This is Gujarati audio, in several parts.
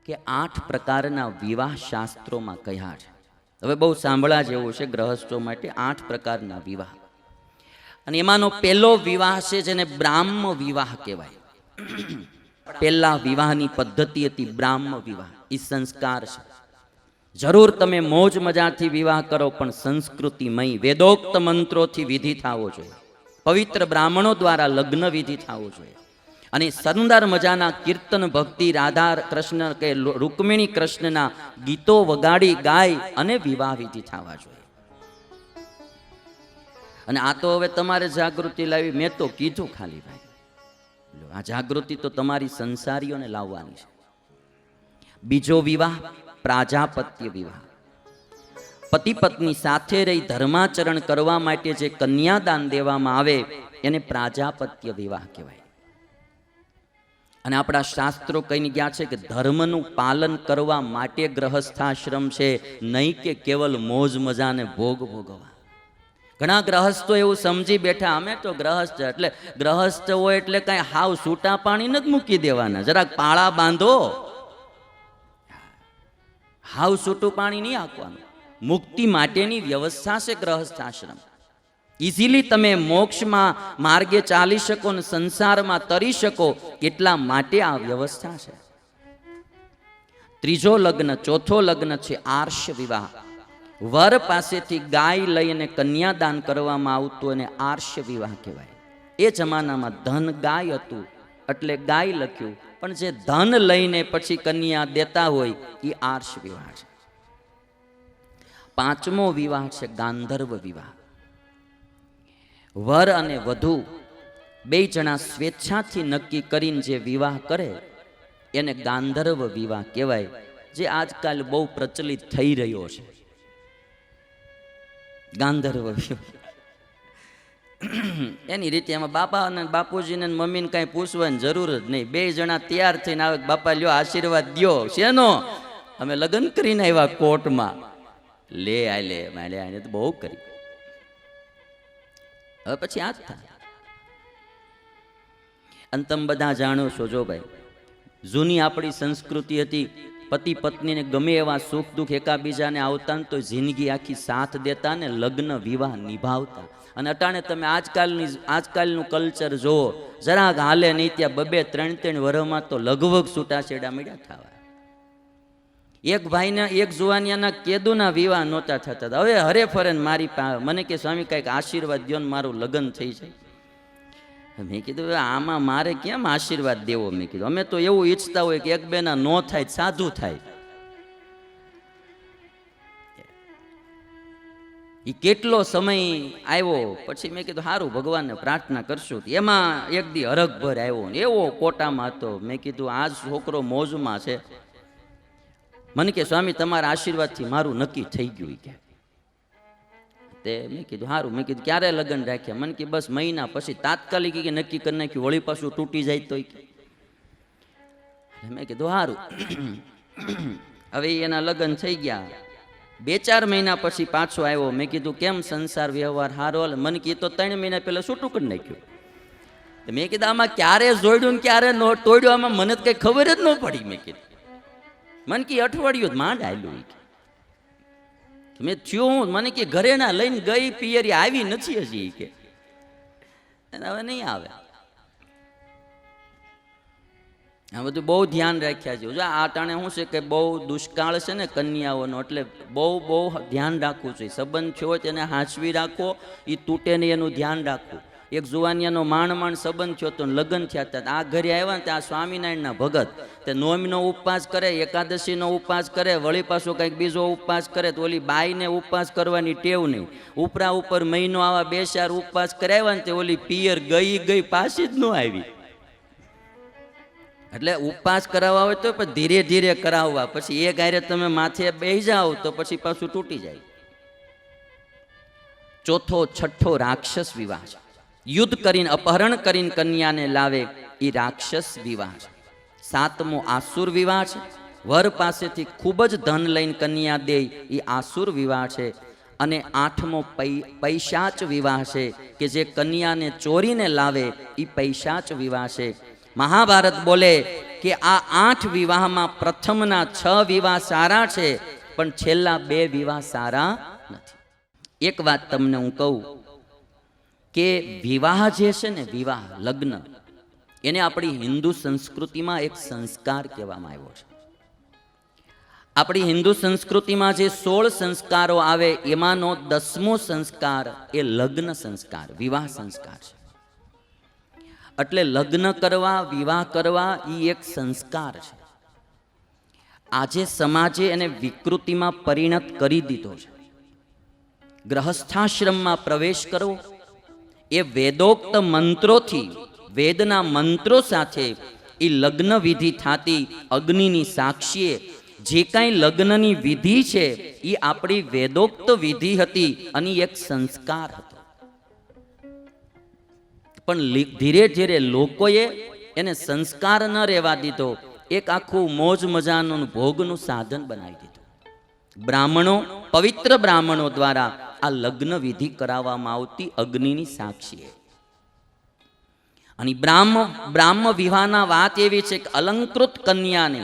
કે 8 પ્રકારના વિવાહ શાસ્ત્રોમાં કયા છે. હવે બહુ સાંભળવા જેવું છે ગ્રહસ્થો માટે 8 પ્રકારના વિવાહ. અને એમાંનો પહેલો વિવાહ છે જેને બ્રાહ્મ વિવાહ કહેવાય. પહેલા વિવાહની પદ્ધતિ હતી બ્રાહ્મ વિવાહ. એ સંસ્કાર છે. જરૂર તમે મોજ મજાથી વિવાહ કરો પણ સંસ્કૃતિમય વેદોક્ત મંત્રોથી વિધિ થવો જોઈએ. પવિત્ર બ્રાહ્મણો દ્વારા લગ્ન વિધિ થવો જોઈએ. અને સુંદર મજાના કીર્તન ભક્તિ રાધા કૃષ્ણ કે રૂકમિણી કૃષ્ણના ગીતો વગાડી ગાય અને વિવાહ વિધિ થવા જોઈએ. અને આ તો હવે તમારે જાગૃતિ લાવી, મેં તો કીધું ખાલી ભાઈ. આ જાગૃતિ તો તમારી સંસારીઓને લાવવાની છે. બીજો વિવાહ પ્રાજાપત્ય વિવાહ. પતિ પત્ની સાથે રહી ધર્માચરણ કરવા માટે જે કન્યાદાન દેવામાં આવે એને પ્રાજાપત્ય વિવાહ કહેવાય. અને આપણા શાસ્ત્રો કહીને ગયા છે કે ધર્મનું પાલન કરવા માટે ગ્રહસ્થાશ્રમ છે, નહીં કે કેવલ મોજ મજાને ભોગ ભોગવવા. ઘણા ગ્રહસ્થો એવું સમજી બેઠા અમે તો ગ્રહસ્થ, એટલે ગ્રહસ્થ હોય એટલે કઈ હાવ છૂટા પાણી નથી મૂકી દેવાના, જરાક પાળા બાંધો. હાવ છૂટું પાણી નહીં આપવાનું. મુક્તિ માટેની વ્યવસ્થા છે ગ્રહસ્થાશ્રમ. ઇઝીલી તમે મોક્ષમાં માર્ગે ચાલી શકો ને સંસારમાં તરી શકો એટલા માટે આ વ્યવસ્થા છે. ત્રીજો લગ્ન, ચોથો લગ્ન છે આર્ષ વિવાહ. વર પાસેથી ગાય લઈને કન્યાદાન કરવામાં આવતું અને આર્ષ વિવાહ કહેવાય. એ જમાનામાં ધન ગાય હતું એટલે ગાય લખ્યું, પણ જે ધન લઈને પછી કન્યા દેતા હોય એ આર્ષ વિવાહ છે. પાંચમો વિવાહ છે ગાંધર્વ વિવાહ. વર અને વધુ બે જણા સ્વેચ્છાથી નક્કી કરીને જે વિવાહ કરે એને ગાંધર્વ વિવાહ કહેવાય, જે આજકાલ બહુ પ્રચલિત થઈ રહ્યો છે. ગાંધર્વ વિવાહ એની રીતે એમાં બાપા અને બાપુજીને મમ્મીને કઈ પૂછવાની જરૂર જ નહીં. બે જણા તૈયાર થઈને આવે, બાપા લ્યો આશીર્વાદ દ્યો. શેનો? અમે લગ્ન કરીને આવ્યા કોર્ટમાં. લે આલે માલે આને તો બહુ કરી. હવે પછી આ જ થાય. અને તમે બધા જાણો છો, જો ભાઈ જૂની આપણી સંસ્કૃતિ હતી, પતિ પત્નીને ગમે એવા સુખ દુઃખ એકાબીજાને આવતા ને તો જિંદગી આખી સાથ દેતા ને લગ્ન વિવાહ નિભાવતા. અને અટાણે તમે આજકાલનું કલ્ચર જુઓ, જરાક હાલે નહીં ત્યાં 2-3 વર્ષમાં તો લગભગ છૂટાછેડા મળ્યા થવા. એક ભાઈના એક જુવાનિયાના કેદુના વિવાહ નહોતા થતા. હવે હરે ફરે મારી પાસે મને કે સ્વામી કંઈક આશીર્વાદ દ્યો ને મારું લગ્ન થઈ જાય. મેં કીધું આમાં મારે કેમ આશીર્વાદ દેવો? મેં કીધું અમે તો એવું ઈચ્છતા હોય કે એક બેના નો થાય સાધુ થાય. એ કેટલો સમય આવ્યો પછી મેં કીધું સારું ભગવાનને પ્રાર્થના કરશું. એમાં એક દી હરખભર આવ્યો ને એવો કોટામાં હતો. મેં કીધું આ છોકરો મોજમાં છે. મને કે સ્વામી તમારા આશીર્વાદથી મારું નક્કી થઈ ગયું કે. તે મેં કીધું સારું. મેં કીધું ક્યારે લગ્ન રાખ્યા? મને કે બસ મહિના પછી. તાત્કાલિક કે નક્કી કરી નાખ્યું, વળી પાછું તૂટી જાય તો. મેં કીધું સારું. હવે એના લગ્ન થઈ ગયા. 2-4 મહિના પછી પાછો આવ્યો. મેં કીધું કેમ સંસાર વ્યવહાર સારો? મને કીધું 3 મહિના પહેલા છૂટું કરી નાખ્યું. મેં કીધું આમાં ક્યારે જોડ્યું ને ક્યારે નો તોડ્યું, આમાં મને તો કઈ ખબર જ ન પડી. મેં કીધું મને કે અઠવાડિયું માંડ આવેલું. મેં થયું મને કે ઘરે ના લઈને ગઈ પિયરી આવી નથી હજી કે હવે નહીં આવે. આ બધું બહુ ધ્યાન રાખ્યા છે. જો આ ટાણે શું છે કે બહુ દુષ્કાળ છે ને કન્યાઓનો, એટલે બહુ ધ્યાન રાખવું જોઈએ. સંબંધ થયો તેને હાંચવી રાખો, એ તૂટે નહીં એનું ધ્યાન રાખવું. એક જુવાનિયાનો માંડ સંબંધ થયો તો લગ્ન થયા હતા. આ ઘરે આવ્યા ને ત્યાં સ્વામિનારાયણના ભગત તે નોમનો ઉપવાસ કરે, એકાદશીનો ઉપવાસ કરે, વળી પાછો કંઈક બીજો ઉપવાસ કરે. તો ઓલી બાઈને ઉપવાસ કરવાની ટેવ નહીં. ઉપરા ઉપર મહિનો આવા 2-4 ઉપવાસ કરાવ્યા ને તે ઓલી પિયર ગઈ પાછી જ ન આવી. એટલે ઉપવાસ કરાવવા હોય તો પણ ધીરે ધીરે કરાવવા. પછી એક હારે તમે માથે બેસી જાઓ તો પછી પાછું તૂટી જાય. ચોથો છઠ્ઠો રાક્ષસ વિવાહ છે. યુદ્ધ કરીને અપહરણ કરીને કન્યાને લાવે એ રાક્ષસ વિવાહ છે. 7મો આસુર વિવાહ છે. વર પાસેથી ખૂબ જ ધન લઈને કન્યા દે એ આસુર વિવાહ છે. અને 8મો પૈશાચ વિવાહ છે કે જે કન્યાને ચોરીને લાવે એ પૈશાચ વિવાહ છે. મહાભારત બોલે કે આ 8 વિવાહમાં પ્રથમના 6 વિવાહ સારા છે, પણ છેલ્લા 2 વિવાહ સારા નથી. એક વાત તમને હું કહું કે વિવાહ જે છે ને, વિવાહ લગ્ન, એને આપણી હિન્દુ સંસ્કૃતિમાં એક સંસ્કાર કહેવામાં આવ્યો છે. આપણી હિન્દુ સંસ્કૃતિમાં જે 16 સંસ્કારો આવે એમાંનો 10મો સંસ્કાર એ લગ્ન સંસ્કાર, વિવાહ સંસ્કાર છે. એટલે લગ્ન કરવા, વિવાહ કરવા એ એક સંસ્કાર છે. આજે સમાજે એને વિકૃતિમાં પરિણત કરી દીધો છે. ગ્રહસ્થાશ્રમમાં પ્રવેશ કરવો એ વેદોક્ત મંત્રોથી, વેદના મંત્રો સાથે એ લગ્ન વિધિ થાતી અગ્નિની સાક્ષીએ જે કાંઈ લગ્નની વિધિ છે એ આપણી વેદોક્ત વિધિ હતી અને એક સંસ્કાર હતો. પણ ધીરે ધીરે લોકોએ એને સંસ્કાર ન રહેવા દીધો, એક આખું મોજ મજાનું ભોગનું સાધન બનાવી દીધું. બ્રાહ્મણો, પવિત્ર બ્રાહ્મણો દ્વારા આ લગ્ન વિધિ કરાવવામાં આવતી અગ્નિની સાક્ષીએ. અને બ્રાહ્મ વિવાહના વાત એવી છે કે અલંકૃત કન્યાને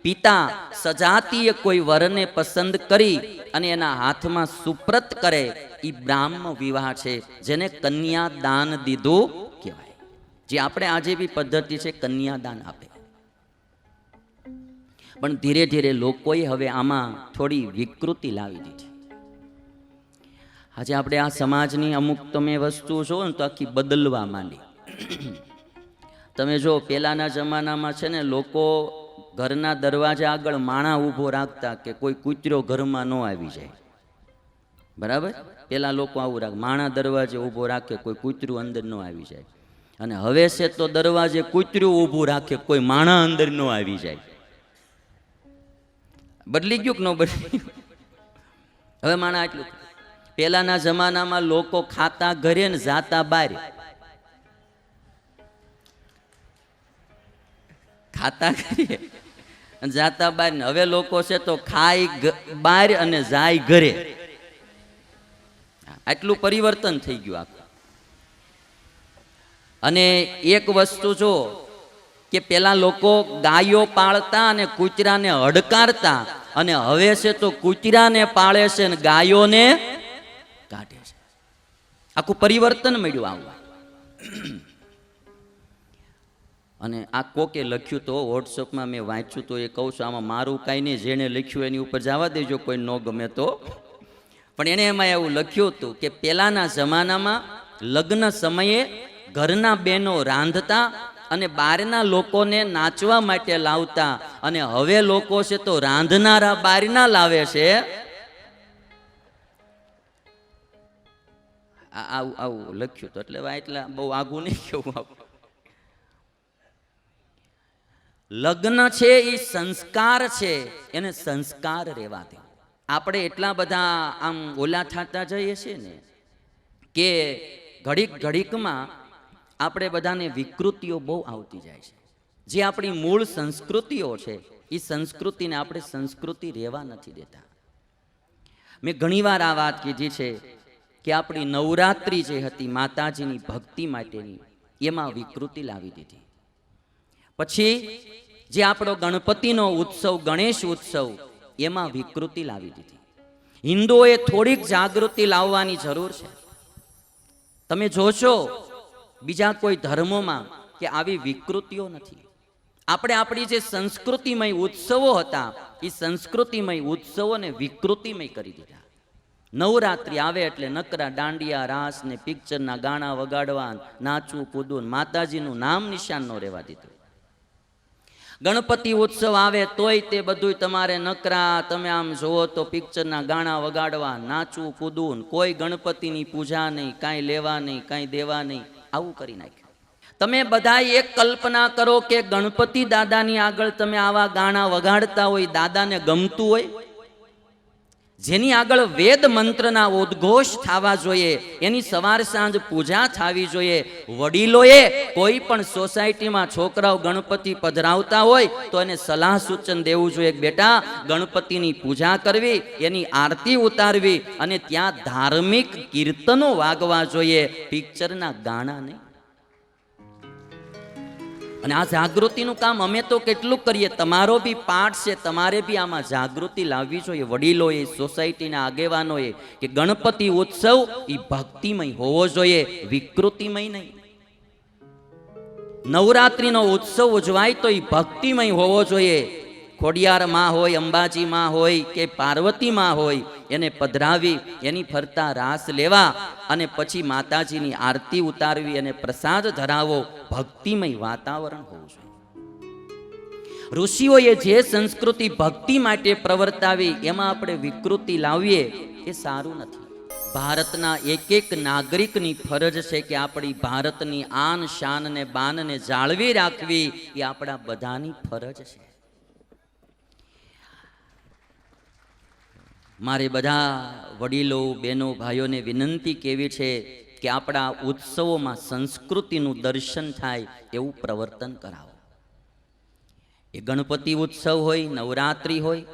પિતા સજાતીય કોઈ વરને પસંદ કરી અને એના હાથમાં સુપ્રત કરે, એ બ્રાહ્મ વિવાહ છે, જેને કન્યાદાન દીધું કહેવાય. જે આપણે આજે બી પદ્ધતિ છે કન્યાદાન આપે. પણ ધીરે ધીરે લોકોએ હવે આમાં થોડી વિકૃતિ લાવી દીધી. આજે આપણે આ સમાજની અમુક તમે વસ્તુઓ જો ને તો આખી બદલવા માંડી. તમે જો પેલાના જમાનામાં છે ને, લોકો ઘરના દરવાજા આગળ માણા ઊભો રાખતા કે કોઈ કૂતરો ઘરમાં ન આવી જાય. બરાબર? પેલા લોકો આવું રાખે, માણા દરવાજે ઊભો રાખે, કોઈ કૂતરું અંદર ન આવી જાય. અને હવે છે તો દરવાજે કૂતરું ઊભું રાખે, કોઈ માણા અંદર ન આવી જાય. બદલી ગયું કે ન બદલી? હવે માણા એટલું. પેલાના જમાનામાં લોકો ખાતા ઘરે ને જાતા બહાર. ખાતા ઘરે જાતા બહાર. હવે લોકો છે તો ખાય બહાર અને જાય ઘરે. આટલું પરિવર્તન થઈ ગયું આખું. અને એક વસ્તુ જો કે પેલા લોકો ગાયો પાળતા અને કૂતરાને હડકારતા, અને હવે છે તો કૂતરાને પાળે છે ને ગાયોને કાઢે છે. આખું પરિવર્તન મળ્યું આવું. અને આ કોકે લખ્યું તો વોટ્સઅપમાં મેં વાંચ્યું તો, એ કહું છું આમાં મારું કાંઈ નહીં, જેણે લખ્યું એની ઉપર જવા દેજો, કોઈ ન ગમે તો. પણ એને એમાં એવું લખ્યું હતું કે પેલાના જમાનામાં લગ્ન સમયે ઘરના બહેનો રાંધતા અને બહારના લોકોને નાચવા માટે લાવતા, અને હવે લોકો છે તો રાંધનારા બહારના લાવે છે. આવું આવું લખ્યું તો, એટલે એટલા બહુ આઘું નહીં કેવું. લગ્ન છે એ સંસ્કાર છે, એને સંસ્કાર રહેવા દે. આપણે એટલા બધા આમ ઓલા થતા જઈએ છીએ ને કે ઘડીક ઘડીકમાં આપણે બધાને વિકૃતિઓ બહુ આવતી જાય છે. જે આપણી મૂળ સંસ્કૃતિઓ છે એ સંસ્કૃતિને આપણે સંસ્કૃતિ રહેવા નથી દેતા. મેં ઘણીવાર આ વાત કીધી છે કે આપણી નવરાત્રિ જે હતી માતાજીની ભક્તિ માટેની, એમાં વિકૃતિ લાવી દીધી. પછી જે આપણો ગણપતિનો ઉત્સવ, ગણેશ ઉત્સવ, એમાં વિકૃતિ લાવી દીધી. હિન્દુઓએ થોડીક જાગૃતિ લાવવાની જરૂર છે. તમે જોશો બીજા કોઈ ધર્મોમાં કે આવી વિકૃતિઓ નથી. આપણે આપણી જે સંસ્કૃતિમય ઉત્સવો હતા એ સંસ્કૃતિમય ઉત્સવોને વિકૃતિમય કરી દીધા. નવરાત્રિ આવે એટલે નકરા દાંડિયા રાસ ને પિક્ચરના ગાણા વગાડવા, નાચવું કૂદવું, માતાજીનું નામ નિશાન ન રહેવા દીધું. ગણપતિ ઉત્સવ આવે તોય તે બધું તમારે નકરા, તમે આમ જોવો તો પિક્ચરના ગાણા વગાડવા, નાચવું કૂદવું, કોઈ ગણપતિની પૂજા નહીં, કાંઈ લેવા નહીં, કાંઈ દેવા નહીં, આવું કરી નાખ્યું. તમે બધા એક કલ્પના કરો કે ગણપતિ દાદાની આગળ તમે આવા ગાણા વગાડતા હોય, દાદાને ગમતું હોય? જેની આગળ વેદ મંત્રના ઉદ્ઘોષ થવા જોઈએ, એની સવાર સાંજ પૂજા થવી જોઈએ. વડીલોએ કોઈ પણ સોસાયટીમાં છોકરાઓ ગણપતિ પધરાવતા હોય તો એને સલાહ સૂચન દેવું જોઈએ, બેટા ગણપતિની પૂજા કરવી, એની આરતી ઉતારવી, અને ત્યાં ધાર્મિક કીર્તનો વાગવા જોઈએ, પિક્ચરના ગાણા નહીં. અને આ જાગૃતિનું કામ અમે તો કેટલું કરીએ, તમારો બી પાઠ છે, તમારે બી આમાં જાગૃતિ લાવવી જોઈએ. વડીલોએ, સોસાયટીના આગેવાનોએ કે ગણપતિ ઉત્સવ એ ભક્તિમય હોવો જોઈએ, વિકૃતિમય નહીં. નવરાત્રીનો ઉત્સવ ઉજવાય તો એ ભક્તિમય હોવો જોઈએ. ખોડિયાર માં હોય, અંબાજી માં હોય કે પાર્વતી માં હોય, એને પધરાવી એની ફરતા રાસ લેવા અને પછી માતાજીની આરતી ઉતારવી અને પ્રસાદ ધરાવો, ભક્તિમય વાતાવરણ હોવું જોઈએ. ઋષિઓએ જે સંસ્કૃતિ ભક્તિ માટે પ્રવર્તાવી એમાં આપણે વિકૃતિ લાવીએ એ સારું નથી. ભારતના એક એક નાગરિકની ફરજ છે કે આપણી ભારતની આન શાન ને બાનને જાળવી રાખવી એ આપણા બધાની ફરજ છે. મારે બધા વડીલો, બહેનો, ભાઈઓને વિનંતી કેવી છે કે આપણા ઉત્સવોમાં સંસ્કૃતિનું દર્શન થાય એવું પ્રવર્તન કરાવો. એ ગણપતિ ઉત્સવ હોય, નવરાત્રિ હોય,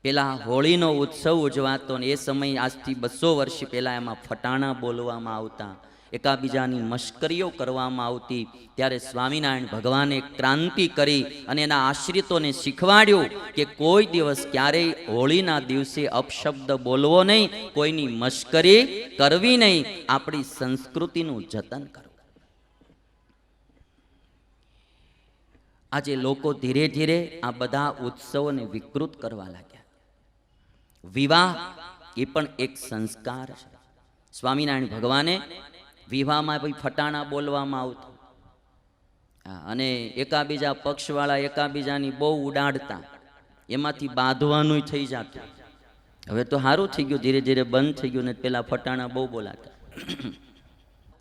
પેલા હોળીનો ઉત્સવ ઉજવાતો ને એ સમય આજથી 200 વર્ષ પહેલા એમાં ફટાણા બોલવામાં આવતા, એકાબીજાની મશ્કરીઓ કરવામાં આવતી. ત્યારે સ્વામિનારાયણ ભગવાને ક્રાંતિ કરી અને એના આશ્રિતોને શીખવાડ્યું કે કોઈ દિવસ ક્યારેય હોળીના દિવસે અપશબ્દ બોલવો નહીં, કોઈની મશ્કરી કરવી નહીં, આપણી સંસ્કૃતિનું જતન કરવું. આજે લોકો ધીરે ધીરે આ બધા ઉત્સવોને વિકૃત કરવા લાગ્યા. વિવાહ એ પણ એક સંસ્કાર છે. સ્વામિનારાયણ ભગવાને વિવાહમાં ભાઈ ફટાણા બોલવામાં આવતું અને એકાબીજા પક્ષવાળા એકાબીજાની બહુ ઉડાડતા, એમાંથી બાંધવાનું થઈ જતું. હવે તો સારું થઈ ગયું, ધીરે ધીરે બંધ થઈ ગયું ને પેલા ફટાણા બહુ બોલાતા.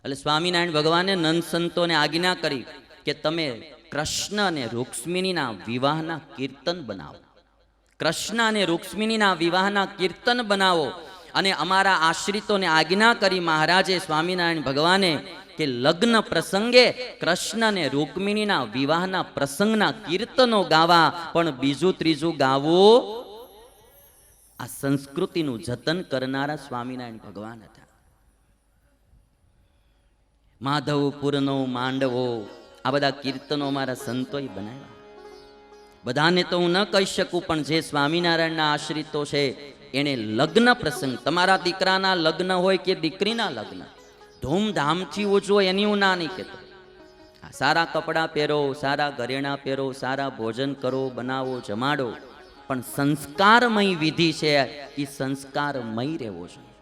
એટલે સ્વામિનારાયણ ભગવાને નંદ સંતોને આજ્ઞા કરી કે તમે કૃષ્ણ અને રૂક્ષ્મિણીના વિવાહના કીર્તન બનાવો. કૃષ્ણ અને રૂક્ષ્મિણીના વિવાહના કીર્તન બનાવો. અને અમારા આશ્રિતોને આજ્ઞા કરી મહારાજે, સ્વામિનારાયણ ભગવાને, કે લગ્ન પ્રસંગે કૃષ્ણ અને રૂક્મિણીના વિવાહના પ્રસંગના કીર્તનો ગાવા, પણ બીજું ત્રીજું ગાવું. આ સંસ્કૃતિનું જતન કરનારા સ્વામિનારાયણ ભગવાન હતા. માધવપુરનો માંડવો, આ બધા કીર્તનો અમારા સંતોએ બનાવ્યા. બધાને તો હું ન કહી શકું, પણ જે સ્વામિનારાયણના આશ્રિતો છે એને લગ્ન પ્રસંગ, તમારા દીકરાના લગ્ન હોય કે દીકરીના લગ્ન, ધૂમધામથી ઉજવો એની હું ના નહીં કહેતો. સારા કપડાં પહેરો, સારા ઘરેણાં પહેરો, સારા ભોજન કરો, બનાવો, જમાડો, પણ સંસ્કારમય વિધિ છે એ સંસ્કારમય રહેવો જોઈએ.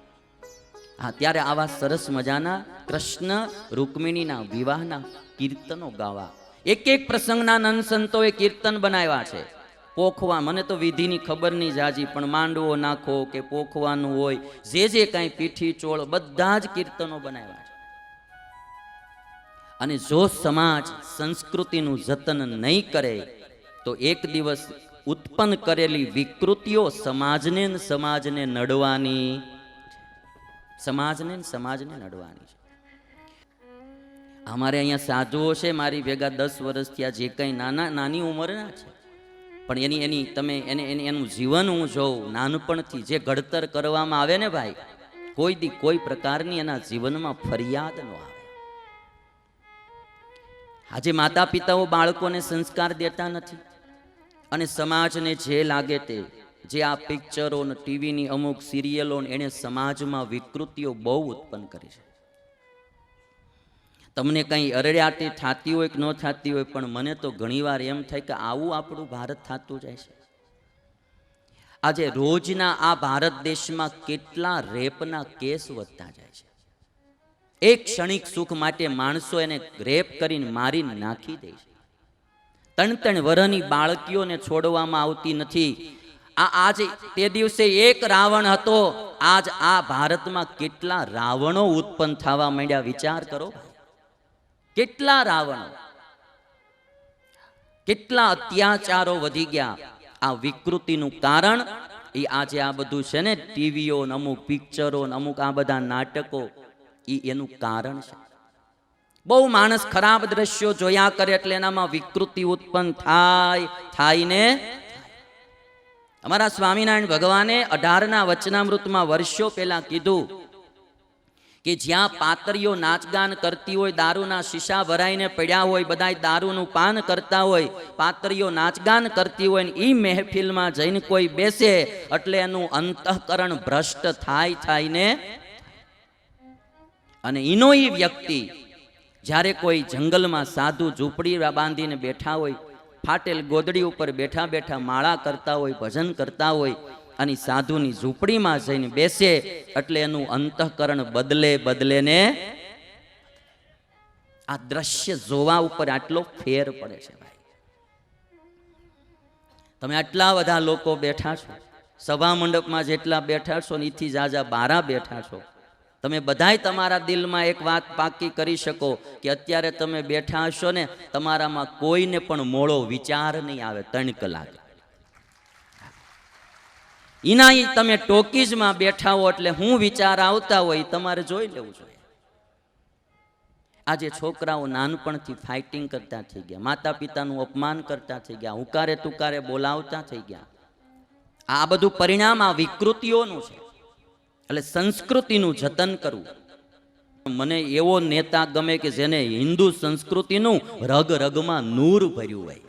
હા, ત્યારે આવા સરસ મજાના કૃષ્ણ રૂક્મિણીના વિવાહના કીર્તનો ગાવા. એક એક પ્રસંગના નંદ સંતોએ કીર્તન બનાવ્યા છે. પોખવા, મને તો વિધિની ખબર નહીં જાજી, પણ માંડવો નાખો કે પોખવાનું હોય, જે કાંઈ પીઠી ચોળ, બધા જ કીર્તનો બનાવ્યા છે. અને જો સમાજ સંસ્કૃતિનું જતન નહીં કરે તો એક દિવસ ઉત્પન્ન કરેલી વિકૃતિઓ સમાજને નડવાની, સમાજને નડવાની છે. અમારે અહીંયા સાધુઓ છે, મારી ભેગા 10 વર્ષ થયા, જે કંઈ નાની ઉંમરના છે, પણ એનું જીવન હું જોઉં, નાનપણથી જે ઘડતર કરવામાં આવે ને ભાઈ, કોઈ પ્રકારની એના જીવનમાં ફરિયાદ ન આવે. આજે માતા પિતાઓ બાળકોને સંસ્કાર દેતા નથી અને સમાજને જે લાગે તે, જે આ પિક્ચરો ને ટીવીની અમુક સિરિયલો, એને સમાજમાં વિકૃતિઓ બહુ ઉત્પન્ન કરી છે. તમને કંઈ અરડ્યાટી થતી હોય કે ન થતી હોય, પણ મને તો ઘણીવાર એમ થાય કે આવું આપણું ભારત થતું જાય છે. આજે રોજના આ ભારત દેશમાં કેટલા રેપના કેસ વધતા જાય છે. એક ક્ષણિક સુખ માટે માણસો એને રેપ કરીને મારી નાખી દે છે. 3 વર્ષની બાળકીઓને છોડવામાં આવતી નથી. આજે તે દિવસે એક રાવણ હતો, આજ આ ભારતમાં કેટલા રાવણો ઉત્પન્ન થવા માંડ્યા, વિચાર કરો. કેટલા રાવણો, કેટલા અત્યાચારો વધી ગયા. આ વિકૃતિનું કારણ એ આજે આ બધું છે ને, ટીવીઓ, અમુક પિક્ચરો, અમુક આ બધા નાટકો, એનું કારણ છે. બહુ માણસ ખરાબ દ્રશ્યો જોયા કરે એટલે એનામાં વિકૃતિ ઉત્પન્ન થાય ને. અમારા સ્વામિનારાયણ ભગવાને 18ના વચનામૃતમાં વર્ષો પહેલા કીધું કે જ્યાં પાતરીઓ નાચગાન કરતી હોય, દારૂના શીશા ભરાઈને પડ્યા હોય, બધાય દારૂનું પાન કરતા હોય, પાતરીઓ નાચગાન કરતી હોય, ને એ મહેફિલમાં જઈને કોઈ બેસે એટલે એનું અંતઃકરણ ભ્રષ્ટ થાય ને. અને એનો એ વ્યક્તિ જ્યારે કોઈ જંગલમાં સાધુ ઝૂંપડી બાંધીને બેઠા હોય, ફાટેલ ગોદડી ઉપર બેઠા બેઠા માળા કરતા હોય, ભજન કરતા હોય, અને સાધુની ઝૂંપડીમાં જઈને બેસે એટલે એનું અંતઃકરણ બદલે ને. આ દ્રશ્ય જોવા ઉપર આટલો ફેર પડે છે ભાઈ. તમે આટલા બધા લોકો બેઠા છો, સભા મંડપમાં જેટલા બેઠા છો ને એથી જાજા બારા બેઠા છો, તમે બધાય તમારા દિલમાં એક વાત પાકી કરી શકો કે અત્યારે તમે બેઠા હશો ને, તમારામાં કોઈને પણ મોળો વિચાર નહીં આવે 3 કલાક. એના તમે ટોકીઝમાં બેઠા હો એટલે હું વિચાર આવતા હોય તમારે જોઈ લેવું જોઈએ. આજે છોકરાઓ નાનપણથી ફાઇટિંગ કરતા થઈ ગયા, માતા પિતાનું અપમાન કરતા થઈ ગયા, હુંકારે તુકારે બોલાવતા થઈ ગયા. આ બધું પરિણામ આ વિકૃતિઓનું છે. એટલે સંસ્કૃતિનું જતન કરવું. મને એવો નેતા ગમે કે જેને હિન્દુ સંસ્કૃતિનું રગ રગમાં નૂર ભર્યું હોય.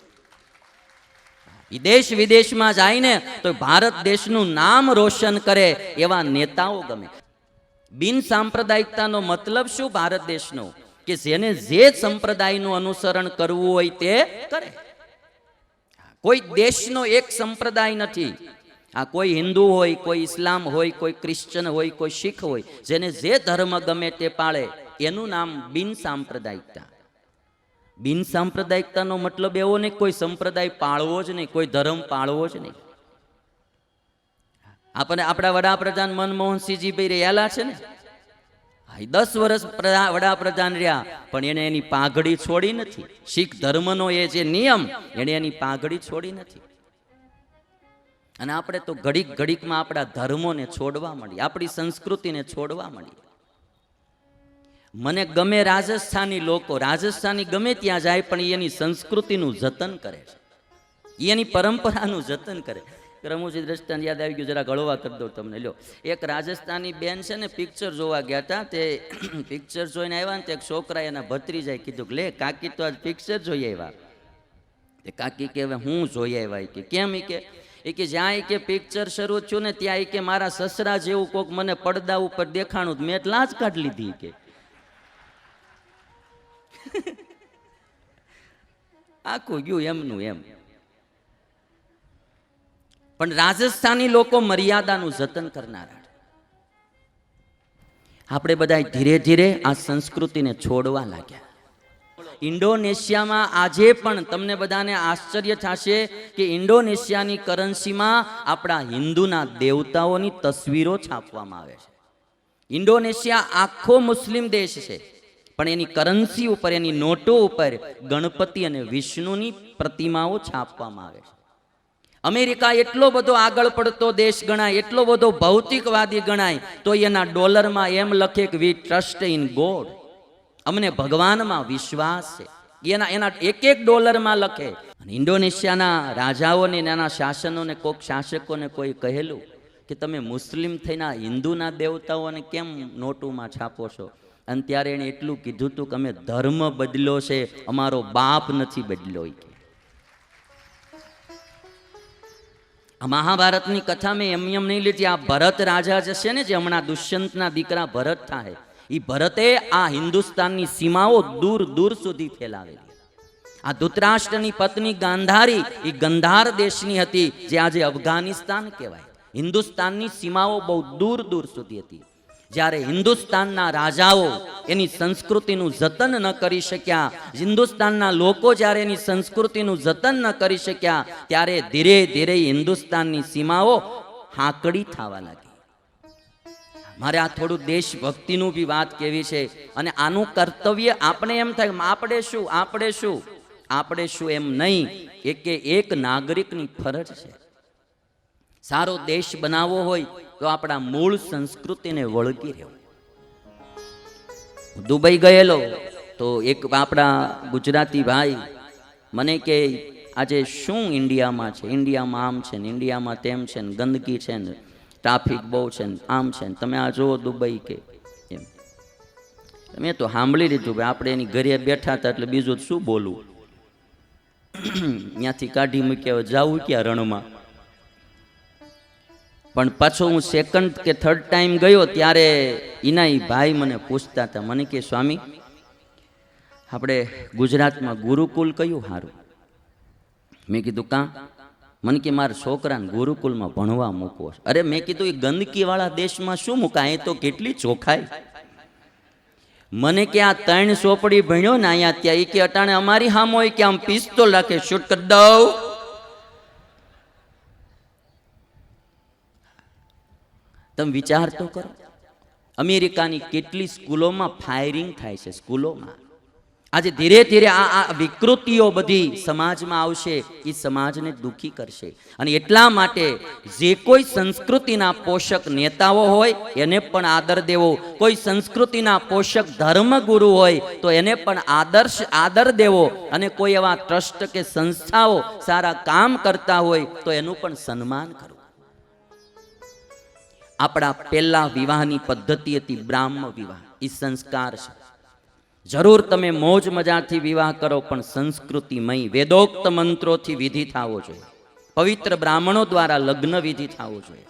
દેશ વિદેશમાં જાય ને તો ભારત દેશનું નામ રોશન કરે એવા નેતાઓ ગમે. બિન સાંપ્રદાયિકતાનો મતલબ શું ભારત દેશનો? કે જેને જે સંપ્રદાયનું અનુસરણ કરવું હોય તે કરે. કોઈ દેશનો એક સંપ્રદાય નથી. આ કોઈ હિન્દુ હોય, કોઈ ઇસ્લામ હોય, કોઈ ક્રિશ્ચન હોય, કોઈ શીખ હોય, જેને જે ધર્મ ગમે તે પાળે એનું નામ બિન સાંપ્રદાયિકતા. બિન સાંપ્રદાયિકતાનો મતલબ એવો નહીં કોઈ સંપ્રદાય પાળવો જ નહીં, કોઈ ધર્મ પાળવો જ નહીં. આપણે આપણા વડાપ્રધાન મનમોહનસિંહજી ભાઈ રહેલા છે ને, 10 વર્ષ વડાપ્રધાન રહ્યા, પણ એને એની પાઘડી છોડી નથી. શીખ ધર્મનો એ જે નિયમ, એને એની પાઘડી છોડી નથી. અને આપણે તો ઘડીક ઘડીકમાં આપણા ધર્મોને છોડવા માંડીએ, આપણી સંસ્કૃતિને છોડવા માંડીએ. મને ગમે રાજસ્થાની લોકો, રાજસ્થાની ગમે ત્યાં જાય પણ એની સંસ્કૃતિનું જતન કરે છે, એની પરંપરાનું જતન કરે. રમુજી દ્રષ્ટાંત યાદ આવી ગયું, જરા ગળવા કરી દઉં તમને. લ્યો, એક રાજસ્થાની બેન છે ને, પિક્ચર જોવા ગયા હતા. તે પિક્ચર જોઈને આવ્યા ને, તે એક છોકરાએ એના ભત્રીજાએ કીધું કે લે કાકી તો આજ પિક્ચર જોઈ આવ્યા. તે કાકી કે હવે હું જોઈ આવ્યા. કે કેમ? કે જ્યાં કે પિક્ચર શરૂ થયું ને ત્યાં કે મારા સસરા જેવું કોક મને પડદા ઉપર દેખાણું, મેં લાજ કાઢ લીધી. કે આખું ગયું એમનું એમ. પણ રાજસ્થાની લોકો મર્યાદાનું જતન કરનારા. આપણે બધા ધીરે ધીરે આ સંસ્કૃતિને છોડવા લાગ્યા. ઇન્ડોનેશિયામાં આજે પણ તમને બધાને આશ્ચર્ય થશે કે ઇન્ડોનેશિયાની કરન્સીમાં આપણા હિન્દુના દેવતાઓની તસવીરો છાપવામાં આવે છે. ઇન્ડોનેશિયા આખો મુસ્લિમ દેશ છે, પણ એની કરન્સી ઉપર, એની નોટો ઉપર ગણપતિ અને વિષ્ણુની પ્રતિમાઓ છાપવામાં આવે છે. અમેરિકા એટલો બધો આગળ પડતો દેશ ગણાય, એટલો બધો ભૌતિકવાદી ગણાય, તો એના ડોલરમાં એમ લખે કે વી ટ્રસ્ટ ઇન ગોડ, અમને ભગવાનમાં વિશ્વાસ છે. એના એક ડોલરમાં લખે. અને ઇન્ડોનેશિયાના રાજાઓને, એના શાસનોને, કોઈક શાસકોને કોઈ કહેલું કે તમે મુસ્લિમ થઈને હિન્દુના દેવતાઓને કેમ નોટોમાં છાપો છો? અને ત્યારે એણે એટલું કીધું હતું કે અમે ધર્મ બદલ્યો છે, અમારો બાપ નથી બદલ્યો. આ મહાભારતની કથા મેં એમ નહીં લીધી. આ ભરત રાજા જે છે ને, જે હમણાં દુષ્યંતના દીકરા ભરત થાય, એ ભરતે આ હિન્દુસ્તાનની સીમાઓ દૂર દૂર સુધી ફેલાવેલી. આ ધૃતરાષ્ટ્રની પત્ની ગાંધારી એ ગંધાર દેશની હતી, જે આજે અફઘાનિસ્તાન કહેવાય. હિન્દુસ્તાનની સીમાઓ બહુ દૂર દૂર સુધી હતી. જ્યારે હિન્દુસ્તાનના રાજાઓ એની સંસ્કૃતિનું જતન ન કરી શક્યા, હિન્દુસ્તાનના લોકો જ્યારે એની સંસ્કૃતિનું જતન ન કરી શક્યા, ત્યારે ધીરે ધીરે હિન્દુસ્તાનની સીમાઓ હાંકડી થવા લાગી. મારે આ થોડું દેશભક્તિનું બી વાત કેવી છે. અને આનું કર્તવ્ય આપણે એમ થાય આપણે શું એમ નહીં, એક નાગરિકની ફરજ છે. સારો દેશ બનાવવો હોય તો આપણા મૂળ સંસ્કૃતિને વળગી રહેવું. દુબઈ ગયેલો તો એક આપણા ગુજરાતી ભાઈ મને કે આજે શું ઇન્ડિયામાં છે, ઇન્ડિયામાં આમ છે ને, ઇન્ડિયામાં તેમ છે ને, ગંદકી છે ને, ટ્રાફિક બહુ છે ને, આમ છે ને, તમે આ જુઓ દુબઈ. કે એમ મેં તો સાંભળી લીધું ભાઈ, આપણે એની ઘરે બેઠા હતા એટલે બીજું શું બોલવું. ત્યાંથી કાઢી મૂક્યા, જાવું ક્યાં રણમાં. પણ પાછો હું સેકન્ડ કે થર્ડ ટાઈમ ગયો ત્યારે એના ભાઈ મને પૂછતા હતા, મને કે સ્વામી આપણે ગુજરાતમાં ગુરુકુલ કયું સારું? મેં કીધું કાં? મને કે મારા છોકરાને ગુરુકુલમાં ભણવા મૂકવો. અરે મેં કીધું એ ગંદકીવાળા દેશમાં શું મૂકાય, એ તો કેટલી ચોખાઈ. મને કે આ 3 ચોપડી ભણ્યો ને અહીંયા ત્યાં, એ કે અટાણે અમારી હામ હોય કે આમ પિસ્તોલ રાખે શૂટ કરી દઉં. તમે વિચાર તો કરો, અમેરિકાની કેટલી સ્કૂલોમાં ફાયરિંગ થાય છે. સ્કૂલોમાં આજે ધીરે ધીરે આ વિકૃતિઓ બધી સમાજમાં આવશે, એ સમાજને દુઃખી કરશે. અને એટલા માટે જે કોઈ સંસ્કૃતિના પોષક નેતાઓ હોય એને પણ આદર દેવો, કોઈ સંસ્કૃતિના પોષક ધર્મગુરુ હોય તો એને પણ આદર દેવો, અને કોઈ એવા ટ્રસ્ટ કે સંસ્થાઓ સારા કામ કરતા હોય તો એનું પણ સન્માન કરવું. આપણા પહેલા વિવાહની પદ્ધતિ હતી બ્રાહ્મ વિવાહ. એ સંસ્કાર છે. જરૂર તમે મોજ મજાથી વિવાહ કરો, પણ સંસ્કૃતિમય વેદોક્ત મંત્રોથી વિધિ થવો જોઈએ. પવિત્ર બ્રાહ્મણો દ્વારા લગ્ન વિધિ થવો જોઈએ.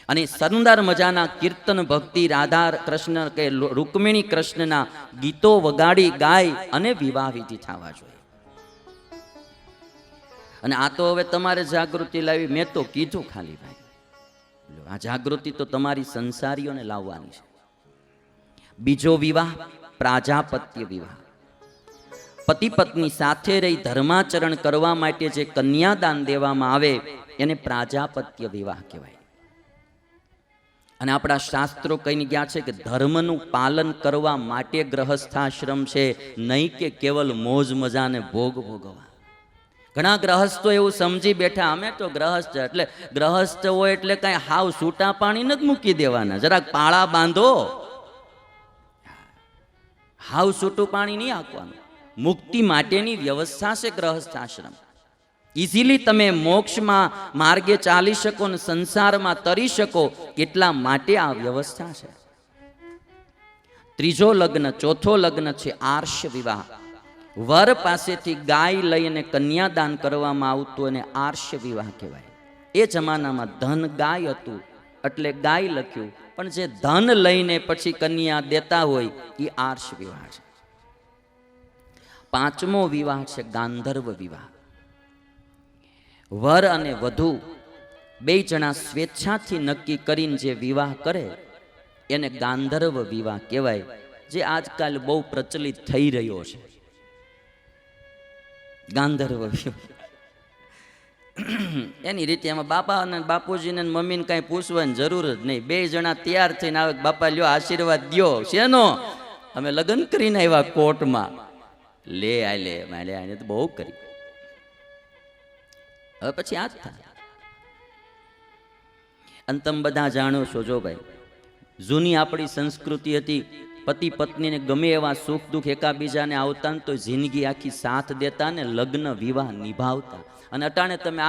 અને સુંદર મજાના કીર્તન ભક્તિ રાધા કૃષ્ણ કે રૂકમિણી કૃષ્ણના ગીતો વગાડી ગાય અને વિવાહ વિધિ થવા જોઈએ. અને આ તો હવે તમારે જાગૃતિ લાવી, મેં તો કીધું ખાલી ભાઈ. આ જાગૃતિ તો તમારી સંસારીઓને લાવવાની છે. બીજો વિવાહ પ્રાજાપત્ય વિવાહ. પતિ પત્ની સાથે રહી ધર્માચરણ કરવા માટે જે કન્યાદાન દેવામાં આવે એને પ્રાજાપત્ય વિવાહ કહેવાય. અને આપણા શાસ્ત્રો કહીને ગયા છે કે ધર્મનું પાલન કરવા માટે ગ્રહસ્થાશ્રમ છે, નહીં કે કેવલ મોજ મજાને ભોગ ભોગવા. ઘણા ગ્રહસ્થો એવું સમજી બેઠા, અમે તો ગ્રહસ્થ, એટલે ગ્રહસ્થ હોય એટલે કઈ હાવ છૂટા પાણી નથી મૂકી દેવાના, જરાક પાળા બાંધો. હાવ છૂટું પાણી નહીં આપવાનું. મુક્તિ માટેની વ્યવસ્થા છે ગ્રહસ્થાશ્રમ. ઇઝીલી તમે મોક્ષમાં માર્ગે ચાલી શકો ને સંસારમાં તરી શકો એટલા માટે આ વ્યવસ્થા છે. ત્રીજો લગ્ન, ચોથો લગ્ન છે આર્ષ વિવાહ. વર પાસેથી ગાય લઈને કન્યાદાન કરવામાં આવતું અને આર્ષ વિવાહ કહેવાય. એ જમાનામાં ધન ગાય હતું એટલે ગાય લખ્યું, પણ જે ધન લઈને પછી કન્યા દેતા હોય એ આર્ષ વિવાહ છે. પાંચમો વિવાહ છે ગાંધર્વ વિવાહ. વર અને વધુ બે જણા સ્વેચ્છાથી નક્કી કરીને જે વિવાહ કરે એને ગાંધર્વ વિવાહ કહેવાય, જે આજકાલ બહુ પ્રચલિત થઈ રહ્યો છે. ગાંધર્વ વિવાહ એની રીતે એમાં બાપા અને બાપુજીને મમ્મીને કાંઈ પૂછવાની જરૂર જ નહીં. બે જણા તૈયાર થઈને આવે, બાપા લ્યો આશીર્વાદ દ્યો. શેનો? અમે લગ્ન કરીને આવ્યા કોર્ટમાં. લે આલે તો બહુ કરી. હવે પછી આ જ થાય. અને તમે બધા જાણો છો, જો ભાઈ જૂની આપણી સંસ્કૃતિ હતી, પતિ પત્નીને ગમે એવા સુખ દુઃખ એકાબીજાને આવતા ને તો જિંદગી આખી સાથ દેતા ને લગ્ન વિવાહ નિભાવતા. અને અટાણે તમે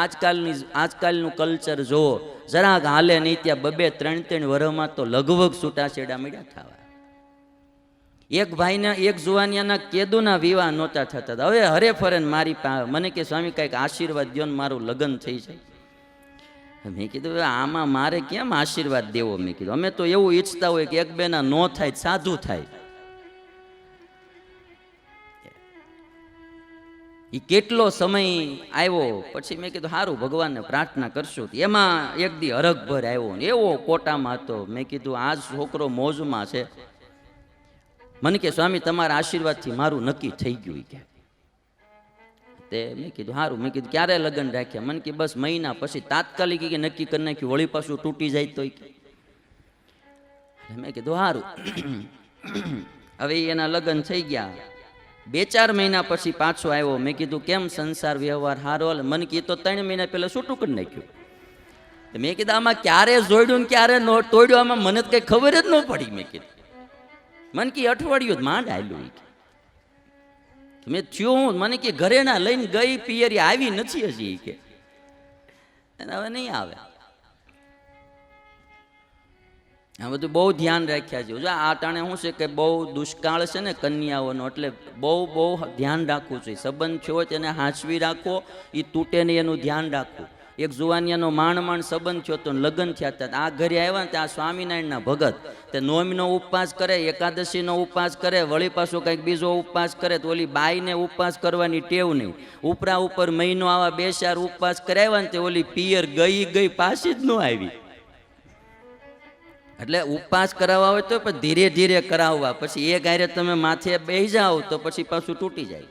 આજકાલનું કલ્ચર જુઓ, જરાક હાલે નહીં ત્યાં 2-3 વર્ષમાં તો લગભગ છૂટાછેડા મળ્યા થવા. એક ભાઈને એક જુવાનિયાના કેદુના વિવાહ નહોતા થતા. હવે હરે ફરે મારી પાસે મને કે સ્વામી કાંઈક આશીર્વાદ દ્યો ને મારું લગ્ન થઈ જાય. મેં કીધું આમાં મારે કેમ આશીર્વાદ દેવો? મેં કીધું અમે તો એવું ઈચ્છતા હોય કે એક બેના નો થાય સાધુ થાય. એ કેટલો સમય આવ્યો પછી મેં કીધું સારું ભગવાનને પ્રાર્થના કરશું. એમાં એક દી હરખભર આવ્યો ને એવો કોટામાં હતો. મેં કીધું આ છોકરો મોજમાં છે. મને કે સ્વામી તમારા આશીર્વાદથી મારું નક્કી થઈ ગયું કે તે. મેં કીધું સારું. મેં કીધું ક્યારે લગ્ન રાખ્યા? મને કે બસ મહિના પછી. તાત્કાલિક કે નક્કી કરી નાખ્યું, વળી પાછું તૂટી જાય તો. મેં કીધું સારું. હવે એના લગ્ન થઈ ગયા. 2-4 મહિના પછી પાછો આવ્યો. મેં કીધું કેમ સંસાર વ્યવહાર સારો હાલે? મને કે તો 3 મહિના પહેલા છૂટું કરી નાખ્યું. મેં કીધું આમાં ક્યારે જોડ્યું ને ક્યારે તોડ્યું, આમાં મને તો કઈ ખબર જ ન પડી. મેં કીધું મને કે અઠવાડિયું જ માંડ આવેલું. મેં થયું મને કે ઘરે ના લઈને ગઈ પિયરી આવી નથી હજી કે હવે નહીં આવે. આ બધું બહુ ધ્યાન રાખ્યા છે. જો આ ટાણે શું છે કે બહુ દુષ્કાળ છે ને કન્યાઓનો, એટલે બહુ ધ્યાન રાખવું જોઈએ. સંબંધ થયો હોય તેને હાંચવી રાખવો, એ તૂટે નહીં એનું ધ્યાન રાખવું. એક જુવાનિયાનો માંડ સંબંધ થયો તો લગ્ન થયા હતા. આ ઘરે આવ્યા ને ત્યાં સ્વામિનારાયણના ભગત તે નોમનો ઉપવાસ કરે, એકાદશીનો ઉપવાસ કરે, વળી પાછો કંઈક બીજો ઉપવાસ કરે. તો ઓલી બાઈને ઉપવાસ કરવાની ટેવ નહીં. ઉપરા ઉપર મહિનો આવા 2-4 ઉપવાસ કરાવ્યા ને તે ઓલી પિયર ગઈ પાછી જ ન આવી. એટલે ઉપવાસ કરાવવા હોય તો પણ ધીરે ધીરે કરાવવા. પછી એ ગાયરે તમે માથે બેસી જાઓ તો પછી પાછું તૂટી જાય.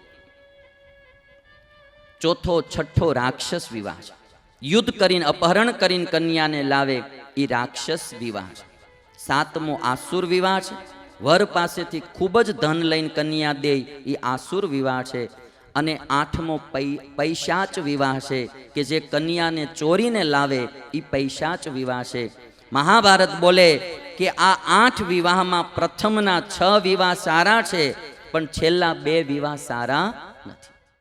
ચોથો છઠ્ઠો રાક્ષસ વિવાહ છે. યુદ્ધ કરીને અપહરણ કરીને કન્યાને લાવે એ રાક્ષસ વિવાહ છે. સાતમો આસુર વિવાહ છે. વર પાસેથી ખૂબ જ ધન લઈને કન્યા દે એ આસુર વિવાહ છે. અને આઠમો પૈશાચ વિવાહ છે કે જે કન્યાને ચોરીને લાવે એ પૈશાચ વિવાહ છે. મહાભારત બોલે કે આ 8 વિવાહમાં પ્રથમના 6 વિવાહ સારા છે, પણ છેલ્લા 2 વિવાહ સારા નથી.